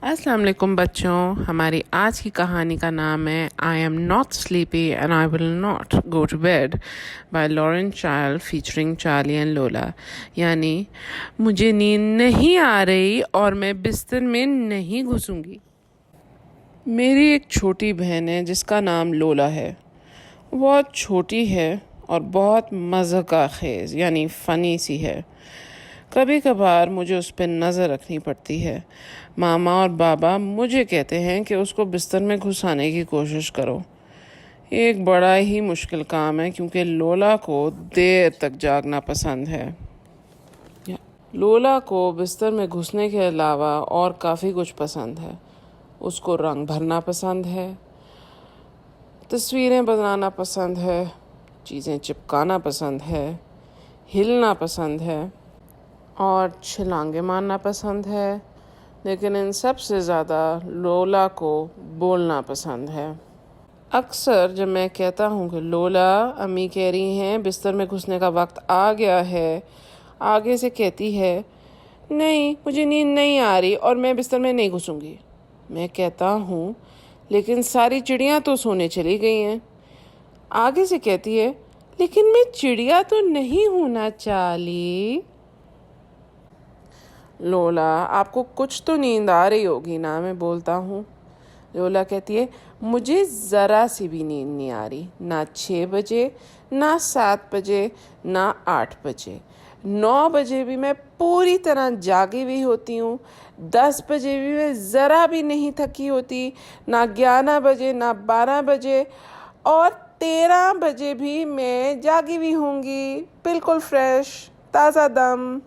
अस्सलाम वालेकुम बच्चों। हमारी आज की कहानी का नाम है I am not sleepy and I will not go to bed by Lauren Child featuring Charlie and Lola. यानी मुझे नींद नहीं आ रही और मैं बिस्तर में नहीं घुसूंगी। मेरी एक छोटी बहन है जिसका नाम लोला है। वो बहुत छोटी है और बहुत मज़े का खेज़ यानी फ़नी सी है। कभी कभार मुझे उस पर नज़र रखनी पड़ती है। मामा और बाबा मुझे कहते हैं कि उसको बिस्तर में घुसाने की कोशिश करो। ये एक बड़ा ही मुश्किल काम है क्योंकि लोला को देर तक जागना पसंद है। लोला को बिस्तर में घुसने के अलावा और काफ़ी कुछ पसंद है। उसको रंग भरना पसंद है, तस्वीरें बनाना पसंद है, चीज़ें चिपकाना पसंद है, हिलना पसंद है और छलांगे मारना पसंद है। लेकिन इन सब से ज़्यादा लोला को बोलना पसंद है। अक्सर जब मैं कहता हूँ कि लोला अम्मी कह रही हैं बिस्तर में घुसने का वक्त आ गया है, आगे से कहती है नहीं मुझे नींद नहीं आ रही और मैं बिस्तर में नहीं घुसूँगी। मैं कहता हूँ लेकिन सारी चिड़ियाँ तो सोने चली गई हैं। आगे से कहती है लेकिन मैं चिड़िया तो नहीं हूँ ना चार्ली। लोला आपको कुछ तो नींद आ रही होगी ना, मैं बोलता हूँ। लोला कहती है मुझे ज़रा सी भी नींद नहीं आ रही, ना 6 बजे, ना 7 बजे, ना 8 बजे। 9 बजे भी मैं पूरी तरह जागी हुई होती हूँ, 10 बजे भी मैं ज़रा भी नहीं थकी होती, ना 11 बजे, ना 12 बजे, और 13 बजे भी मैं जागी हुई होंगी, बिल्कुल फ्रेश ताज़ा दम।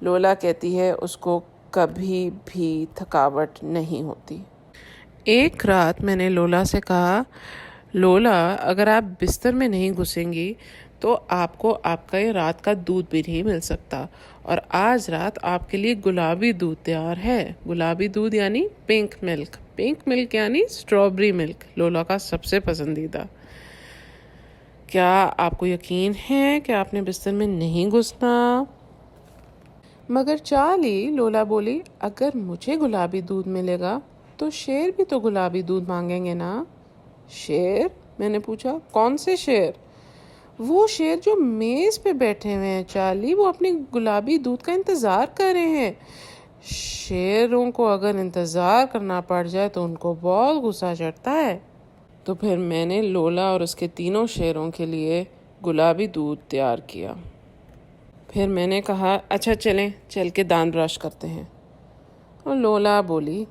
लोला कहती है उसको कभी भी थकावट नहीं होती। एक रात मैंने लोला से कहा लोला अगर आप बिस्तर में नहीं घुसेंगी तो आपको आपका ये रात का दूध भी नहीं मिल सकता, और आज रात आपके लिए गुलाबी दूध तैयार है। गुलाबी दूध यानी पिंक मिल्क, पिंक मिल्क यानी स्ट्रॉबेरी मिल्क, लोला का सबसे पसंदीदा। क्या आपको यकीन है कि आपने बिस्तर में नहीं घुसना? मगर चार्ली, लोला बोली, अगर मुझे गुलाबी दूध मिलेगा तो शेर भी तो गुलाबी दूध मांगेंगे ना। शेर? मैंने पूछा, कौन से शेर? वो शेर जो मेज़ पे बैठे हुए हैं चार्ली, वो अपने गुलाबी दूध का इंतज़ार कर रहे हैं। शेरों को अगर इंतज़ार करना पड़ जाए तो उनको बहुत गुस्सा चढ़ता है। तो फिर मैंने लोला और उसके तीनों शेरों के लिए गुलाबी दूध तैयार किया। फिर मैंने कहा अच्छा चलें, चल के दांत ब्रश करते हैं। और लोला बोली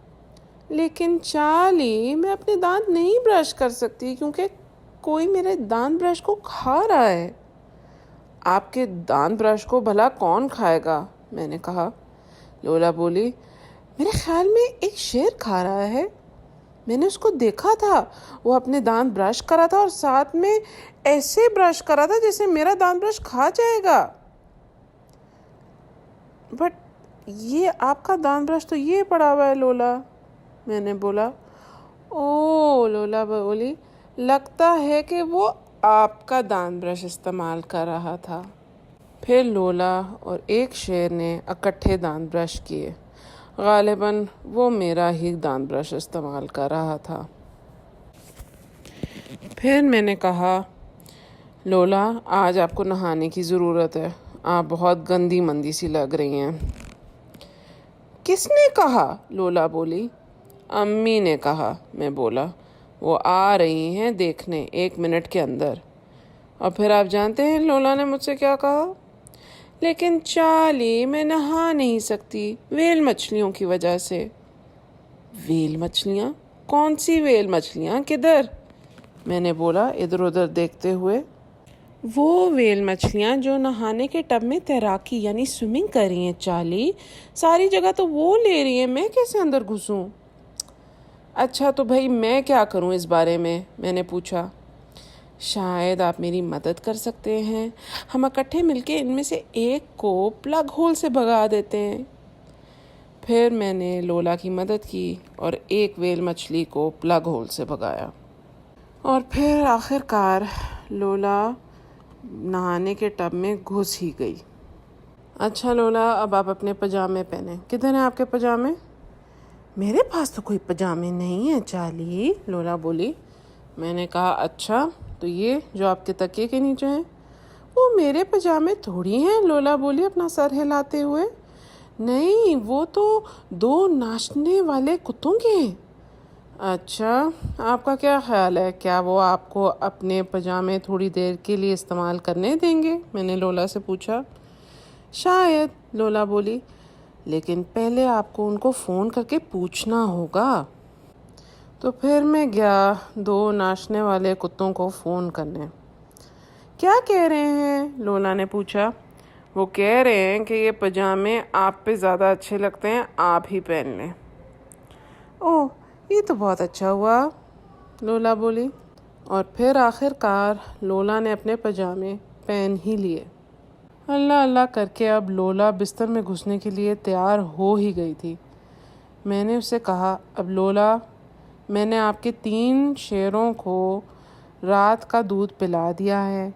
लेकिन चार्ली मैं अपने दांत नहीं ब्रश कर सकती क्योंकि कोई मेरे दांत ब्रश को खा रहा है। आपके दांत ब्रश को भला कौन खाएगा? मैंने कहा। लोला बोली मेरे ख्याल में एक शेर खा रहा है। मैंने उसको देखा था, वो अपने दांत ब्रश कर रहा था और साथ में ऐसे ब्रश कर रहा था जैसे मेरा दांत ब्रश खा जाएगा। बट ये आपका दांत ब्रश तो ये पड़ा हुआ है लोला, मैंने बोला। ओ, लोला बोली, लगता है कि वो आपका दांत ब्रश इस्तेमाल कर रहा था। फिर लोला और एक शेर ने इकट्ठे दांत ब्रश किए। गालिबन वो मेरा ही दांत ब्रश इस्तेमाल कर रहा था। फिर मैंने कहा लोला आज आपको नहाने की ज़रूरत है, आप बहुत गंदी मंदी सी लग रही हैं। किसने कहा? लोला बोली। अम्मी ने कहा, मैं बोला। वो आ रही हैं देखने 1 मिनट के अंदर। और फिर आप जानते हैं लोला ने मुझसे क्या कहा? लेकिन चार्ली मैं नहा नहीं सकती व्हेल मछलियों की वजह से। व्हेल मछलियाँ? कौन सी व्हेल मछलियाँ, किधर? मैंने बोला इधर उधर देखते हुए। वो व्हेल मछलियाँ जो नहाने के टब में तैराकी यानी स्विमिंग कर रही हैं चार्ली। सारी जगह तो वो ले रही हैं, मैं कैसे अंदर घुसूं? अच्छा तो भाई मैं क्या करूं इस बारे में? मैंने पूछा। शायद आप मेरी मदद कर सकते हैं, हम इकट्ठे मिलके इनमें से एक को प्लग होल से भगा देते हैं। फिर मैंने लोला की मदद की और एक व्हेल मछली को प्लग होल से भगाया। और फिर आखिरकार लोला नहाने के टब में घुस ही गई। अच्छा लोला अब आप अपने पजामे पहने। किधर हैं आपके पजामे? میرے پاس تو کوئی پجامے نہیں ہیں چارلی، لولا بولی۔ میں نے کہا اچھا، تو یہ جو آپ کے تکیے کے نیچے ہیں وہ میرے پجامے تھوڑی ہیں، لولا بولی اپنا سر ہلاتے ہوئے۔ نہیں، وہ تو 2 ناچنے والے کتوں کے ہیں۔ اچھا، آپ کا کیا خیال ہے، کیا وہ آپ کو اپنے پجامے تھوڑی دیر کے لیے استعمال کرنے دیں گے؟ میں نے لولا سے پوچھا۔ شاید، لولا بولی، لیکن پہلے آپ کو ان کو فون کر کے پوچھنا ہوگا۔ تو پھر میں گیا 2 ناچنے والے کتوں کو فون کرنے۔ کیا کہہ رہے ہیں؟ لولا نے پوچھا۔ وہ کہہ رہے ہیں کہ یہ پجامے آپ پہ زیادہ اچھے لگتے ہیں، آپ ہی پہن لیں۔ اوہ، یہ تو بہت اچھا ہوا، لولا بولی۔ اور پھر آخر کار لولا نے اپنے پجامے پہن ہی لیے۔ اللہ اللہ کر کے اب لولا بستر میں گھسنے کے لیے تیار ہو ہی گئی تھی۔ میں نے اسے کہا، اب لولا، میں نے آپ کے 3 شیروں کو رات کا دودھ پلا دیا ہے،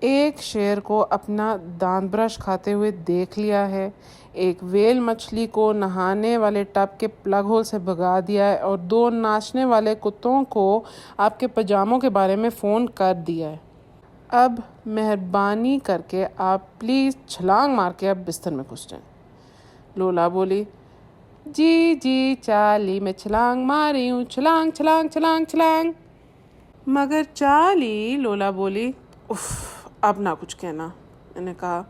ایک شیر کو اپنا دانت برش کھاتے ہوئے دیکھ لیا ہے، ایک ویل مچھلی کو نہانے والے ٹب کے پلگ ہول سے بھگا دیا ہے، اور 2 ناچنے والے کتوں کو آپ کے پجاموں کے بارے میں فون کر دیا ہے۔ اب مہربانی کر کے آپ پلیز چھلانگ مار کے اب بستر میں گھس جائیں۔ لولا بولی، جی جی چارلی، میں چھلانگ مار رہی ہوں، چھلانگ چھلانگ چھلانگ چھلانگ۔ مگر چارلی، لولا بولی، اف، اب نہ کچھ کہنا۔ میں نے کہا،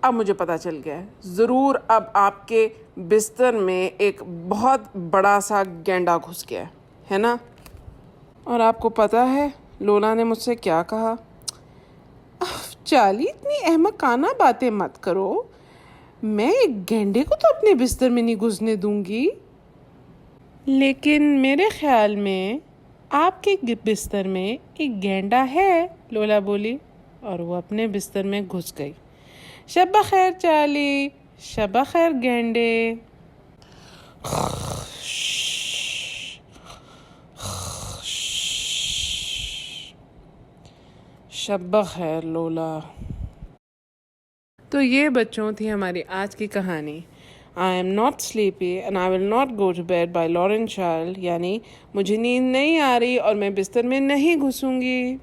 اب مجھے پتہ چل گیا ہے، ضرور اب آپ کے بستر میں ایک بہت بڑا سا گینڈا گھس گیا ہے نا؟ اور آپ کو پتہ ہے لولا نے مجھ سے کیا کہا؟ چارلی، اتنی احمقانہ باتیں مت کرو، میں ایک گینڈے کو تو اپنے بستر میں نہیں گھسنے دوں گی۔ لیکن میرے خیال میں آپ کے بستر میں ایک گینڈا ہے، لولا بولی، اور وہ اپنے بستر میں گھس گئی۔ شب بخیر چارلی، شب بخیر گینڈے۔ شب بخیر لولا۔ تو یہ بچوں تھی ہماری آج کی کہانی I am not sleepy and I will not go to bed by learn child, یعنی مجھے نیند نہیں آ رہی اور میں بستر میں نہیں گھسوں گی۔